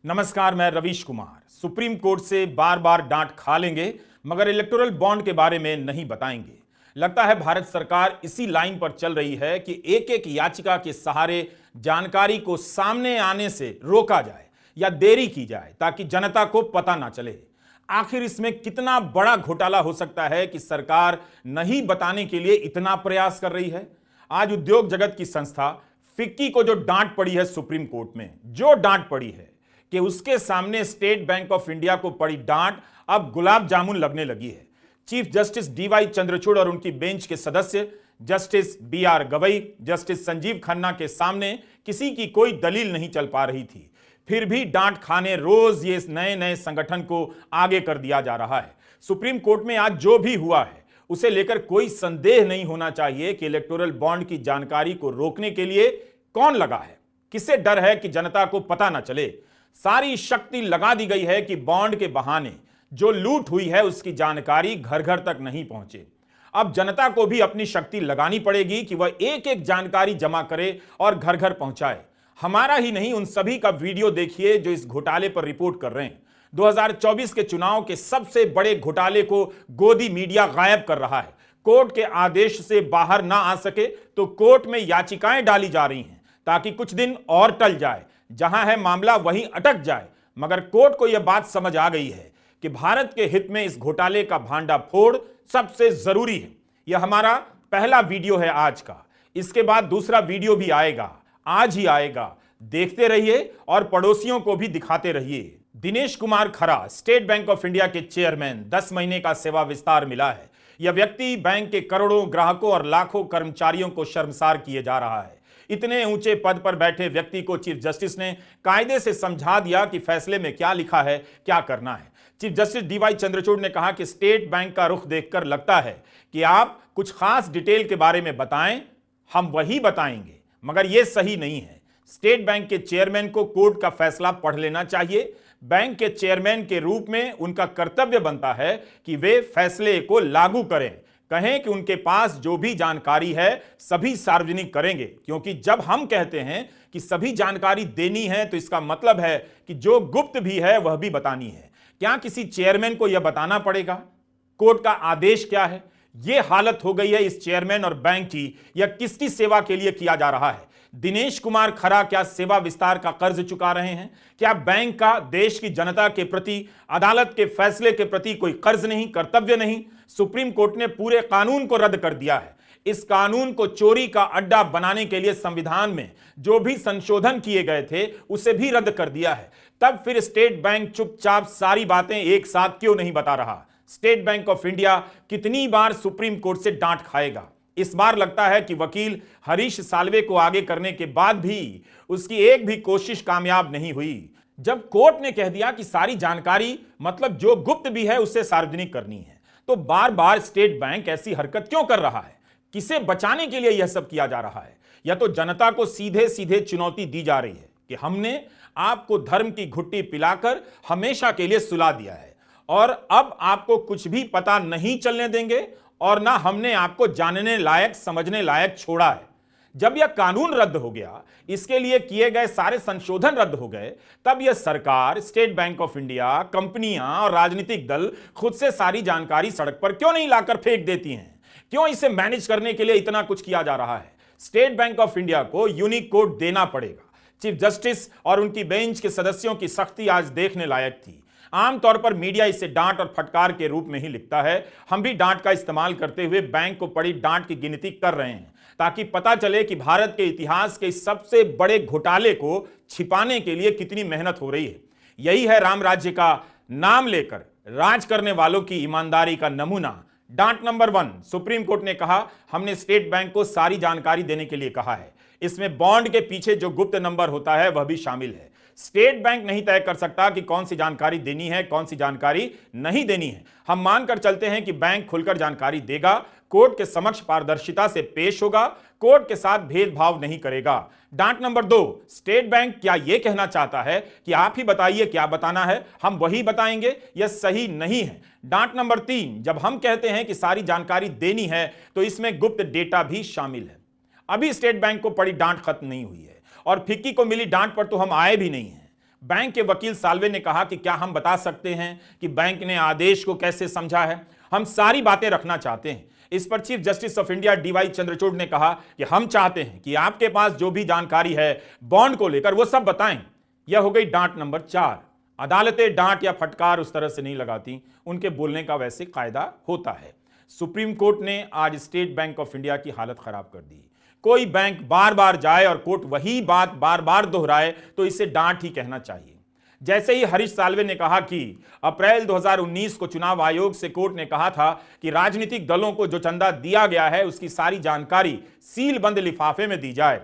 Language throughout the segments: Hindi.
नमस्कार, मैं रवीश कुमार। सुप्रीम कोर्ट से बार बार डांट खा लेंगे मगर इलेक्टोरल बॉन्ड के बारे में नहीं बताएंगे। लगता है भारत सरकार इसी लाइन पर चल रही है कि एक एक याचिका के सहारे जानकारी को सामने आने से रोका जाए या देरी की जाए ताकि जनता को पता ना चले। आखिर इसमें कितना बड़ा घोटाला हो सकता है कि सरकार नहीं बताने के लिए इतना प्रयास कर रही है। आज उद्योग जगत की संस्था फिक्की को जो डांट पड़ी है सुप्रीम कोर्ट में, जो डांट पड़ी है कि उसके सामने स्टेट बैंक ऑफ इंडिया को पड़ी डांट अब गुलाब जामुन लगने लगी है। चीफ जस्टिस डीवाई चंद्रचूड़ और उनकी बेंच के सदस्य justice BR Gavai, justice Sanjiv Khanna के सामने किसी की कोई दलील नहीं चल पा रही थी। फिर भी डांट खाने रोज ये नए नए संगठन को आगे कर दिया जा रहा है। सुप्रीम कोर्ट में आज जो भी हुआ है उसे लेकर कोई संदेह नहीं होना चाहिए कि इलेक्टोरल बॉन्ड की जानकारी को रोकने के लिए कौन लगा है, किसे डर है कि जनता को पता ना चले। सारी शक्ति लगा दी गई है कि बॉन्ड के बहाने जो लूट हुई है उसकी जानकारी घर घर तक नहीं पहुंचे। अब जनता को भी अपनी शक्ति लगानी पड़ेगी कि वह एक एक जानकारी जमा करे और घर घर पहुंचाए। हमारा ही नहीं, उन सभी का वीडियो देखिए जो इस घोटाले पर रिपोर्ट कर रहे हैं। 2024 के चुनाव के सबसे बड़े घोटाले को गोदी मीडिया गायब कर रहा है। कोर्ट के आदेश से बाहर ना आ सके तो कोर्ट में याचिकाएं डाली जा रही हैं ताकि कुछ दिन और टल जाए, जहां है मामला वहीं अटक जाए। मगर कोर्ट को यह बात समझ आ गई है कि भारत के हित में इस घोटाले का भांडाफोड़ सबसे जरूरी है। यह हमारा पहला वीडियो है आज का। इसके बाद दूसरा वीडियो भी आएगा, आज ही आएगा। देखते रहिए और पड़ोसियों को भी दिखाते रहिए। दिनेश कुमार खरा, स्टेट बैंक ऑफ इंडिया के चेयरमैन, 10 महीने का सेवा विस्तार मिला है। यह व्यक्ति बैंक के करोड़ों ग्राहकों और लाखों कर्मचारियों को शर्मसार किए जा रहा है। इतने ऊंचे पद पर बैठे व्यक्ति को चीफ जस्टिस ने कायदे से समझा दिया कि फैसले में क्या लिखा है, क्या करना है। चीफ जस्टिस डीवाई चंद्रचूड़ ने कहा कि स्टेट बैंक का रुख देखकर लगता है कि आप कुछ खास डिटेल के बारे में बताएं, हम वही बताएंगे, मगर यह सही नहीं है। स्टेट बैंक के चेयरमैन को कोर्ट का फैसला पढ़ लेना चाहिए। बैंक के चेयरमैन के रूप में उनका कर्तव्य बनता है कि वे फैसले को लागू करें, कहें कि उनके पास जो भी जानकारी है सभी सार्वजनिक करेंगे। क्योंकि जब हम कहते हैं कि सभी जानकारी देनी है तो इसका मतलब है कि जो गुप्त भी है वह भी बतानी है। क्या किसी चेयरमैन को यह बताना पड़ेगा कोर्ट का आदेश क्या है? यह हालत हो गई है इस चेयरमैन और बैंक की। यह किसकी सेवा के लिए किया जा रहा है? दिनेश कुमार खरा क्या सेवा विस्तार का कर्ज चुका रहे हैं? क्या बैंक का देश की जनता के प्रति, अदालत के फैसले के प्रति कोई कर्ज नहीं, कर्तव्य नहीं? सुप्रीम कोर्ट ने पूरे कानून को रद्द कर दिया है। इस कानून को चोरी का अड्डा बनाने के लिए संविधान में जो भी संशोधन किए गए थे उसे भी रद्द कर दिया है। तब फिर स्टेट बैंक चुपचाप सारी बातें एक साथ क्यों नहीं बता रहा? स्टेट बैंक ऑफ इंडिया कितनी बार सुप्रीम कोर्ट से डांट खाएगा? इस बार लगता है कि वकील हरीश साल्वे को आगे करने के बाद भी उसकी एक भी कोशिश कामयाब नहीं हुई। जब कोर्ट ने कह दिया कि सारी जानकारी, मतलब जो गुप्त भी है उसे सार्वजनिक करनी है, तो बार बार स्टेट बैंक ऐसी हरकत क्यों कर रहा है? किसे बचाने के लिए यह सब किया जा रहा है? या तो जनता को सीधे सीधे चुनौती दी जा रही है कि हमने आपको धर्म की घुट्टी पिलाकर हमेशा के लिए सुला दिया है और अब आपको कुछ भी पता नहीं चलने देंगे और ना हमने आपको जानने लायक, समझने लायक छोड़ा है। जब यह कानून रद्द हो गया, इसके लिए किए गए सारे संशोधन रद्द हो गए, तब यह सरकार, स्टेट बैंक ऑफ इंडिया, कंपनियां और राजनीतिक दल खुद से सारी जानकारी सड़क पर क्यों नहीं लाकर फेंक देती हैं? क्यों इसे मैनेज करने के लिए इतना कुछ किया जा रहा है? स्टेट बैंक ऑफ इंडिया को यूनिक कोड देना पड़ेगा। चीफ जस्टिस और उनकी बेंच के सदस्यों की सख्ती आज देखने लायक थी। आमतौर पर मीडिया इसे डांट और फटकार के रूप में ही लिखता है। हम भी डांट का इस्तेमाल करते हुए बैंक को पड़ी डांट की गिनती कर रहे हैं ताकि पता चले कि भारत के इतिहास के सबसे बड़े घोटाले को छिपाने के लिए कितनी मेहनत हो रही है। यही है राम राज्य का नाम लेकर राज करने वालों की ईमानदारी का नमूना। डांट नंबर 1, सुप्रीम कोर्ट ने कहा हमने स्टेट बैंक को सारी जानकारी देने के लिए कहा है। इसमें बॉन्ड के पीछे जो गुप्त नंबर होता है वह भी शामिल है। स्टेट बैंक नहीं तय कर सकता कि कौन सी जानकारी देनी है, कौन सी जानकारी नहीं देनी है। हम मानकर चलते हैं कि बैंक खुलकर जानकारी देगा, कोर्ट के समक्ष पारदर्शिता से पेश होगा, कोर्ट के साथ भेदभाव नहीं करेगा। डांट नंबर 2, स्टेट बैंक क्या यह कहना चाहता है कि आप ही बताइए क्या बताना है, हम वही बताएंगे? यह सही नहीं है। डांट नंबर 3, जब हम कहते हैं कि सारी जानकारी देनी है तो इसमें गुप्त डेटा भी शामिल है। अभी स्टेट बैंक को पड़ी डांट खत्म नहीं हुई है और फिक्की को मिली डांट पर तो हम आए भी नहीं हैं। बैंक के वकील साल्वे ने कहा कि क्या हम बता सकते हैं कि बैंक ने आदेश को कैसे समझा है? हम सारी बातें रखना चाहते हैं। इस पर chief justice of India DY Chandrachud ने कहा कि हम चाहते हैं कि आपके पास जो भी जानकारी है बॉन्ड को लेकर वो सब बताएं। यह हो गई डांट नंबर 4। अदालतें डांट या फटकार उस तरह से नहीं लगाती, उनके बोलने का वैसे कायदा होता है। सुप्रीम कोर्ट ने आज स्टेट बैंक ऑफ इंडिया की हालत खराब कर दी। कोई बैंक बार बार जाए और कोर्ट वही बात बार बार दोहराए तो इसे डांट ही कहना चाहिए। जैसे ही हरीश साल्वे ने कहा कि अप्रैल 2019 को चुनाव आयोग से कोर्ट ने कहा था कि राजनीतिक दलों को जो चंदा दिया गया है उसकी सारी जानकारी सील बंद लिफाफे में दी जाए,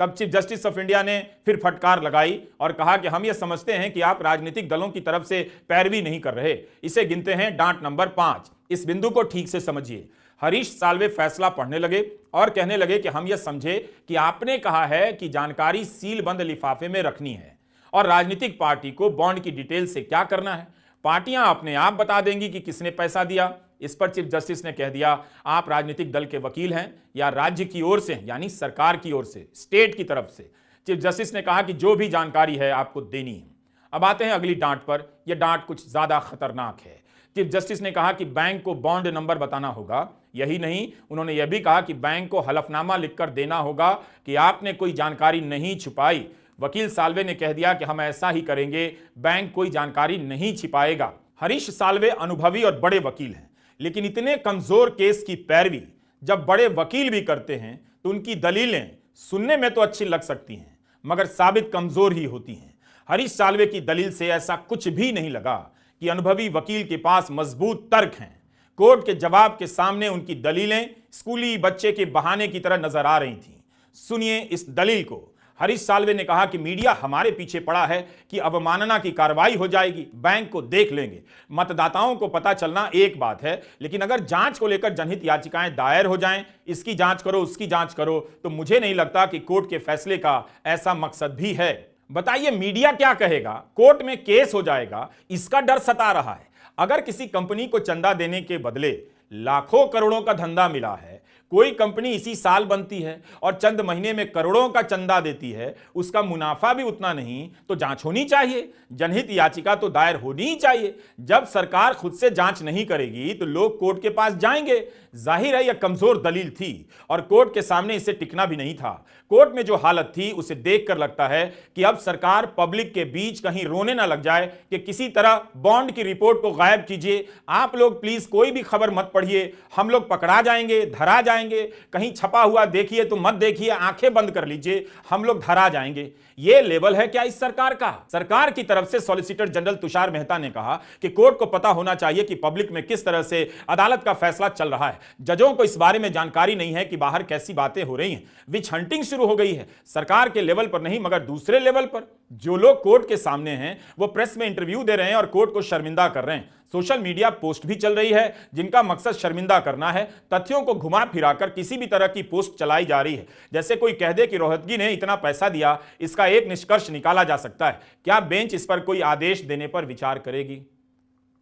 तब चीफ जस्टिस ऑफ इंडिया ने फिर फटकार लगाई और कहा कि हम यह समझते हैं कि आप राजनीतिक दलों की तरफ से पैरवी नहीं कर रहे। इसे गिनते हैं डांट नंबर 5। इस बिंदु को ठीक से समझिए। हरीश साल्वे फैसला पढ़ने लगे और कहने लगे कि हम यह समझे कि आपने कहा है कि जानकारी सील बंद लिफाफे में रखनी है और राजनीतिक पार्टी को बॉन्ड की डिटेल से क्या करना है। पार्टियां अपने आप बता देंगी कि किसने पैसा दिया। इस पर चीफ जस्टिस ने कह दिया, आप राजनीतिक दल के वकील हैं या राज्य की ओर से यानी सरकार की ओर से, स्टेट की तरफ से। चीफ जस्टिस ने कहा कि जो भी जानकारी है आपको देनी है। अब आते हैं अगली डांट पर। यह डांट कुछ ज्यादा खतरनाक है। चीफ जस्टिस ने कहा कि बैंक को बॉन्ड नंबर बताना होगा। यही नहीं, उन्होंने यह भी कहा कि बैंक को हलफनामा लिखकर देना होगा कि आपने कोई जानकारी नहीं छुपाई। वकील साल्वे ने कह दिया कि हम ऐसा ही करेंगे, बैंक कोई जानकारी नहीं छिपाएगा। हरीश साल्वे अनुभवी और बड़े वकील हैं, लेकिन इतने कमजोर केस की पैरवी जब बड़े वकील भी करते हैं तो उनकी दलीलें सुनने में तो अच्छी लग सकती हैं मगर साबित कमजोर ही होती हैं। हरीश साल्वे की दलील से ऐसा कुछ भी नहीं लगा कि अनुभवी वकील के पास मजबूत तर्क हैं। कोर्ट के जवाब के सामने उनकी दलीलें स्कूली बच्चे के बहाने की तरह नजर आ रही थीं। सुनिए इस दलील को। हरीश साल्वे ने कहा कि मीडिया हमारे पीछे पड़ा है कि अवमानना की कार्रवाई हो जाएगी, बैंक को देख लेंगे। मतदाताओं को पता चलना एक बात है, लेकिन अगर जांच को लेकर जनहित याचिकाएं दायर हो जाएं, इसकी जांच करो उसकी जांच करो, तो मुझे नहीं लगता कि कोर्ट के फैसले का ऐसा मकसद भी है। बताइए मीडिया क्या कहेगा? कोर्ट में केस हो जाएगा, इसका डर सता रहा है। अगर किसी कंपनी को चंदा देने के बदले लाखों करोड़ों का धंधा मिला है, कोई कंपनी इसी साल बनती है और चंद महीने में करोड़ों का चंदा देती है, उसका मुनाफा भी उतना नहीं, तो जांच होनी चाहिए, जनहित याचिका तो दायर होनी ही चाहिए। जब सरकार खुद से जांच नहीं करेगी तो लोग कोर्ट के पास जाएंगे। जाहिर है यह कमजोर दलील थी और कोर्ट के सामने इसे टिकना भी नहीं था। कोर्ट में जो हालत थी उसे देखकर लगता है कि अब सरकार पब्लिक के बीच कहीं रोने ना लग जाए कि किसी तरह बॉन्ड की रिपोर्ट को गायब कीजिए, आप लोग प्लीज कोई भी खबर मत पढ़िए, हम लोग पकड़ा जाएंगे, धरा जाएंगे, कहीं छपा हुआ देखिए तो मत देखिए, आंखें बंद कर लीजिए, हम लोग धरा जाएंगे। यह लेवल है क्या इस सरकार का? सरकार की तरफ से सॉलिसिटर जनरल तुषार मेहता ने कहा कि कोर्ट को पता होना चाहिए कि पब्लिक में किस तरह से अदालत का फैसला चल रहा है। जजों को इस बारे में जानकारी नहीं है कि बाहर कैसी बातें हो रही हैं। विच हंटिंग शुरू हो गई है, सरकार के लेवल पर नहीं मगर दूसरे लेवल पर। जो लोग कोर्ट के सामने हैं वो प्रेस में इंटरव्यू दे रहे हैं और कोर्ट को शर्मिंदा कर रहे हैं। सोशल मीडिया पोस्ट भी चल रही है जिनका मकसद शर्मिंदा करना है। तथ्यों को घुमा फिराकर किसी भी तरह की पोस्ट चलाई जा रही है, जैसे कोई कह दे कि रोहतगी ने इतना पैसा दिया। इसका एक निष्कर्ष निकाला जा सकता है, क्या बेंच इस पर कोई आदेश देने पर विचार करेगी?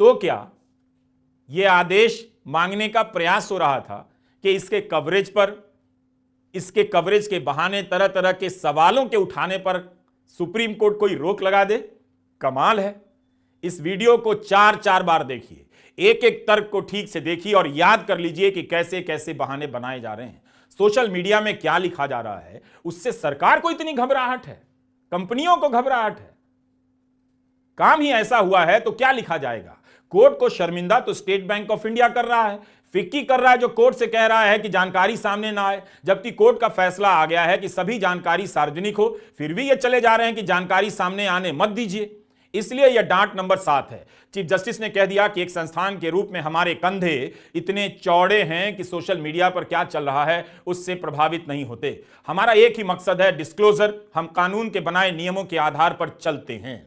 तो क्या यह आदेश मांगने का प्रयास हो रहा था कि इसके कवरेज के बहाने तरह तरह के सवालों के उठाने पर सुप्रीम कोर्ट कोई रोक लगा दे? कमाल है। इस वीडियो को 4 बार देखिए, एक एक तर्क को ठीक से देखिए और याद कर लीजिए कि कैसे कैसे बहाने बनाए जा रहे हैं। सोशल मीडिया में क्या लिखा जा रहा है, उससे सरकार को इतनी घबराहट है, कंपनियों को घबराहट है। काम ही ऐसा हुआ है तो क्या लिखा जाएगा? कोर्ट को शर्मिंदा तो स्टेट बैंक ऑफ इंडिया कर रहा है, फिक्की कर रहा है जो कोर्ट से कह रहा है कि जानकारी सामने ना आए, जबकि कोर्ट का फैसला आ गया है कि सभी जानकारी सार्वजनिक हो, फिर भी ये चले जा रहे हैं कि जानकारी सामने आने मत दीजिए। इसलिए यह डांट नंबर 7 है। चीफ जस्टिस ने कह दिया कि एक संस्थान के रूप में हमारे कंधे इतने चौड़े हैं कि सोशल मीडिया पर क्या चल रहा है उससे प्रभावित नहीं होते। हमारा एक ही मकसद है डिस्क्लोजर, हम कानून के बनाए नियमों के आधार पर चलते हैं।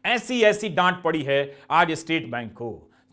ऐसी डांट पड़ी है आज स्टेट बैंक को।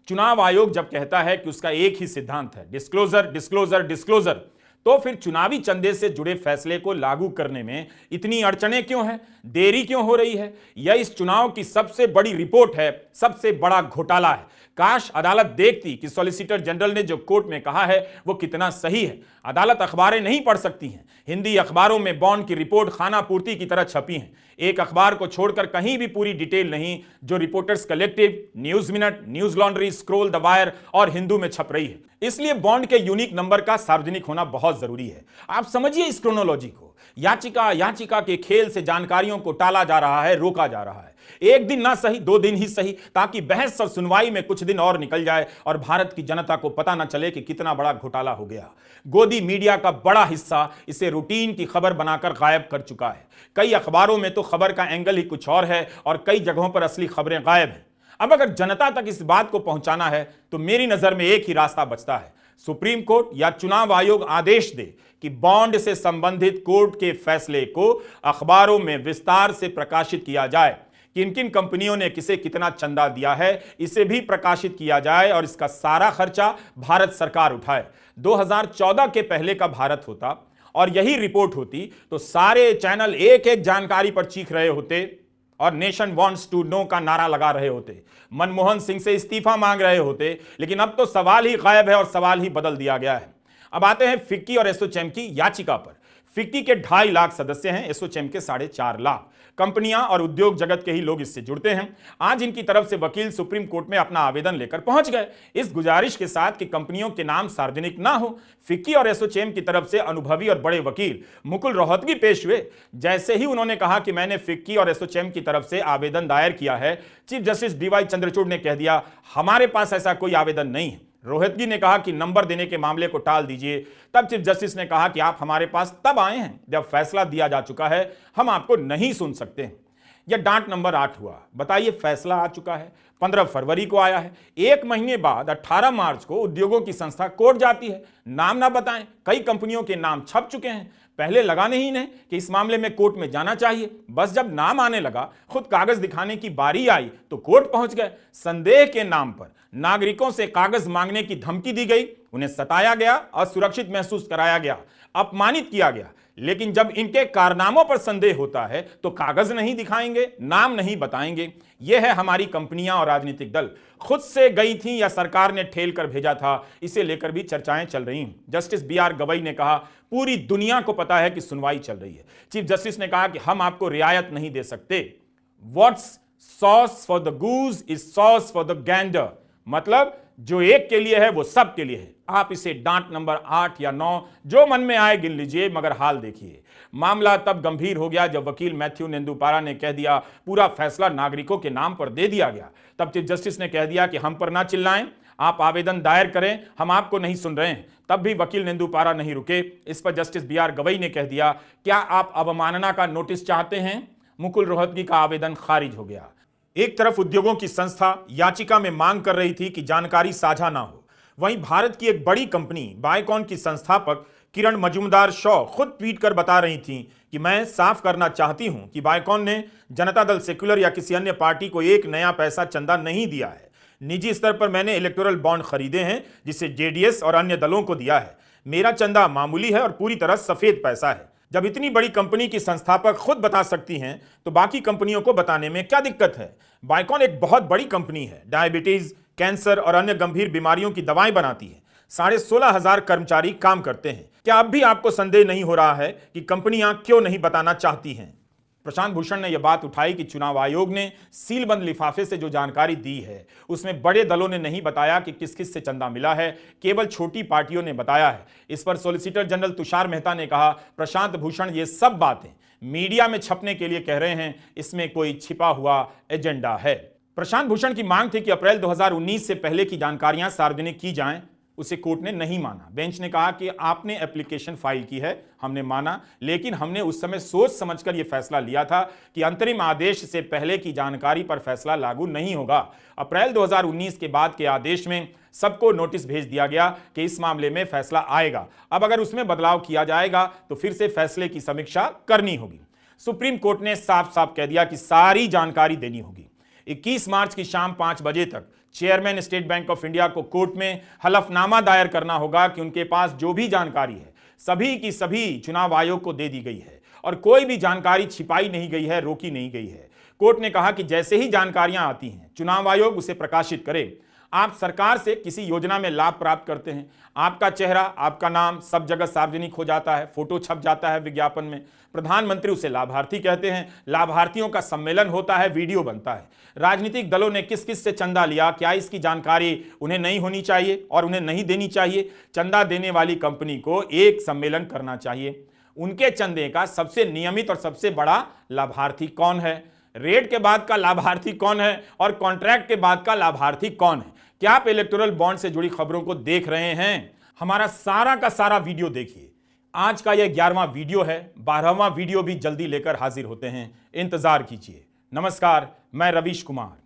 चुनाव आयोग जब कहता है कि उसका एक ही सिद्धांत है डिस्क्लोजर डिस्क्लोजर डिस्क्लोजर, तो फिर चुनावी चंदे से जुड़े फैसले को लागू करने में इतनी अड़चनें क्यों हैं, देरी क्यों हो रही है? यह इस चुनाव की सबसे बड़ी रिपोर्ट है, सबसे बड़ा घोटाला है। काश अदालत देखती कि सॉलिसिटर जनरल ने जो कोर्ट में कहा है वो कितना सही है। अदालत अखबारें नहीं पढ़ सकती हैं। हिंदी अखबारों में बॉन्ड की रिपोर्ट खानापूर्ति की तरह छपी है। एक अखबार को छोड़कर कहीं भी पूरी डिटेल नहीं जो reporters collective, news minute, news laundry, scroll the wire और हिंदू में छप रही है। इसलिए बॉन्ड के यूनिक नंबर का सार्वजनिक होना बहुत जरूरी है। आप समझिए इस क्रोनोलॉजी को। याचिका के खेल से जानकारियों को टाला जा रहा है, रोका जा रहा है। एक दिन ना सही, 2 दिन ही सही, ताकि बहस और सुनवाई में कुछ दिन और निकल जाए और भारत की जनता को पता ना चले कि कितना बड़ा घोटाला हो गया। गोदी मीडिया का बड़ा हिस्सा इसे रूटीन की खबर बनाकर गायब कर चुका है। कई अखबारों में तो खबर का एंगल ही कुछ और है और कई जगहों पर असली खबरें गायब हैं। अब अगर जनता तक इस बात को पहुंचाना है तो मेरी नजर में एक ही रास्ता बचता है। सुप्रीम कोर्ट या चुनाव आयोग आदेश दे कि बॉन्ड से संबंधित कोर्ट के फैसले को अखबारों में विस्तार से प्रकाशित किया जाए। किन किन कंपनियों ने किसे कितना चंदा दिया है इसे भी प्रकाशित किया जाए और इसका सारा खर्चा भारत सरकार उठाए। 2014 के पहले का भारत होता और यही रिपोर्ट होती तो सारे चैनल एक एक जानकारी पर चीख रहे होते और नेशन वांट्स टू नो का नारा लगा रहे होते, मनमोहन सिंह से इस्तीफा मांग रहे होते। लेकिन अब तो सवाल ही गायब है और सवाल ही बदल दिया गया है। अब आते हैं फिक्की और एसोचैम की याचिका पर। फिक्की के 2.5 लाख सदस्य हैं, एसोचैम के 4.5 लाख। कंपनियां और उद्योग जगत के ही लोग इससे जुड़ते हैं। आज इनकी तरफ से वकील सुप्रीम कोर्ट में अपना आवेदन लेकर पहुंच गए, इस गुजारिश के साथ कि कंपनियों के नाम सार्वजनिक ना हो। फिक्की और एसोचैम की तरफ से अनुभवी और बड़े वकील मुकुल रोहतगी पेश हुए। जैसे ही उन्होंने कहा कि मैंने फिक्की और एसोचैम की तरफ से आवेदन दायर किया है, चीफ जस्टिस डीवाई चंद्रचूड़ ने कह दिया, हमारे पास ऐसा कोई आवेदन नहीं है। रोहतगी ने कहा कि नंबर देने के मामले को टाल दीजिए। तब चीफ जस्टिस ने कहा कि आप हमारे पास तब आए हैं जब फैसला दिया जा चुका है, हम आपको नहीं सुन सकते हैं। यह डांट नंबर 8 हुआ। बताइए, फैसला आ चुका है, 15 फरवरी को आया है। 1 महीने बाद 18 मार्च को उद्योगों की संस्था कोर्ट जाती है। नाम ना बताएं, कई कंपनियों के नाम छप चुके हैं। पहले लगा नहीं इन्हें कि इस मामले में कोर्ट में जाना चाहिए। बस जब नाम आने लगा, खुद कागज दिखाने की बारी आई तो कोर्ट पहुंच गए। संदेह के नाम पर नागरिकों से कागज मांगने की धमकी दी गई, उन्हें सताया गया, असुरक्षित महसूस कराया गया, अपमानित किया गया। लेकिन जब इनके कारनामों पर संदेह होता है तो कागज नहीं दिखाएंगे, नाम नहीं बताएंगे। यह है हमारी कंपनियां और राजनीतिक दल। खुद से गई थी या सरकार ने ठेल कर भेजा था, इसे लेकर भी चर्चाएं चल रही हैं। जस्टिस BR गवई ने कहा, पूरी दुनिया को पता है कि सुनवाई चल रही है। चीफ जस्टिस ने कहा कि हम आपको रियायत नहीं दे सकते। What's sauce for the goose is sauce for the Gander, मतलब जो एक के लिए है वो सब के लिए है। आप इसे डांट नंबर 8 या 9 जो मन में आए गिन लीजिए, मगर हाल देखिए। मामला तब गंभीर हो गया जब वकील मैथ्यू नेंदुपारा ने कह दिया पूरा फैसला नागरिकों के नाम पर दे दिया गया। तब चीफ जस्टिस ने कह दिया कि हम पर ना चिल्लाएं, आप आवेदन दायर करें, हम आपको नहीं सुन रहे हैं। तब भी वकील नेंदुपारा नहीं रुके। इस पर जस्टिस BR गवई ने कह दिया, क्या आप अवमानना का नोटिस चाहते हैं? मुकुल रोहतगी का आवेदन खारिज हो गया। एक तरफ उद्योगों की संस्था याचिका में मांग कर रही थी कि जानकारी साझा ना हो, वहीं भारत की एक बड़ी कंपनी बायकॉन की संस्थापक किरण मजूमदार शॉ खुद ट्वीट कर बता रही थीं कि मैं साफ करना चाहती हूं कि बायकॉन ने जनता दल सेक्युलर या किसी अन्य पार्टी को एक नया पैसा चंदा नहीं दिया है। निजी स्तर पर मैंने इलेक्टोरल बॉन्ड खरीदे हैं जिसे JDS और अन्य दलों को दिया है। मेरा चंदा मामूली है और पूरी तरह सफेद पैसा है। जब इतनी बड़ी कंपनी की संस्थापक खुद बता सकती हैं तो बाकी कंपनियों को बताने में क्या दिक्कत है? बायकॉन एक बहुत बड़ी कंपनी है, डायबिटीज, कैंसर और अन्य गंभीर बीमारियों की दवाएं बनाती है। 16,500 कर्मचारी काम करते हैं। क्या अब भी आपको संदेह नहीं हो रहा है कि कंपनियां क्यों नहीं बताना चाहती हैं? प्रशांत भूषण ने यह बात उठाई कि चुनाव आयोग ने सीलबंद लिफाफे से जो जानकारी दी है उसमें बड़े दलों ने नहीं बताया कि किस किस से चंदा मिला है, केवल छोटी पार्टियों ने बताया है। इस पर सॉलिसिटर जनरल तुषार मेहता ने कहा, प्रशांत भूषण ये सब बातें मीडिया में छपने के लिए कह रहे हैं, इसमें कोई छिपा हुआ एजेंडा है। प्रशांत भूषण की मांग थी कि अप्रैल 2019 से पहले की जानकारियां सार्वजनिक की जाएं, उसे कोर्ट ने नहीं माना। बेंच ने कहा कि आपने एप्लीकेशन फाइल की है, हमने माना, लेकिन हमने उस समय सोच समझकर यह फैसला लिया था कि अंतरिम आदेश से पहले की जानकारी पर फैसला लागू नहीं होगा। अप्रैल 2019 के बाद के आदेश में सबको नोटिस भेज दिया गया कि इस मामले में फैसला आएगा। अब अगर उसमें बदलाव किया जाएगा तो फिर से फैसले की समीक्षा करनी होगी। सुप्रीम कोर्ट ने साफ साफ कह दिया कि सारी जानकारी देनी होगी। 21 मार्च की शाम 5 बजे तक chairman state bank of India को कोर्ट में हलफनामा दायर करना होगा कि उनके पास जो भी जानकारी है सभी की सभी चुनाव आयोग को दे दी गई है और कोई भी जानकारी छिपाई नहीं गई है, रोकी नहीं गई है। कोर्ट ने कहा कि जैसे ही जानकारियां आती हैं चुनाव आयोग उसे प्रकाशित करे। आप सरकार से किसी योजना में लाभ प्राप्त करते हैं, आपका चेहरा, आपका नाम सब जगह सार्वजनिक हो जाता है, फोटो छप जाता है विज्ञापन में, प्रधानमंत्री उसे लाभार्थी कहते हैं, लाभार्थियों का सम्मेलन होता है, वीडियो बनता है। राजनीतिक दलों ने किस किस से चंदा लिया, क्या इसकी जानकारी उन्हें नहीं होनी चाहिए और उन्हें नहीं देनी चाहिए? चंदा देने वाली कंपनी को एक सम्मेलन करना चाहिए। उनके चंदे का सबसे नियमित और सबसे बड़ा लाभार्थी कौन है, रेड के बाद का लाभार्थी कौन है और कॉन्ट्रैक्ट के बाद का लाभार्थी कौन है? क्या आप इलेक्टोरल बॉन्ड से जुड़ी खबरों को देख रहे हैं? हमारा सारा का सारा वीडियो देखिए। आज का यह 11वां वीडियो है, 12वां वीडियो भी जल्दी लेकर हाजिर होते हैं, इंतजार कीजिए। नमस्कार, मैं रवीश कुमार।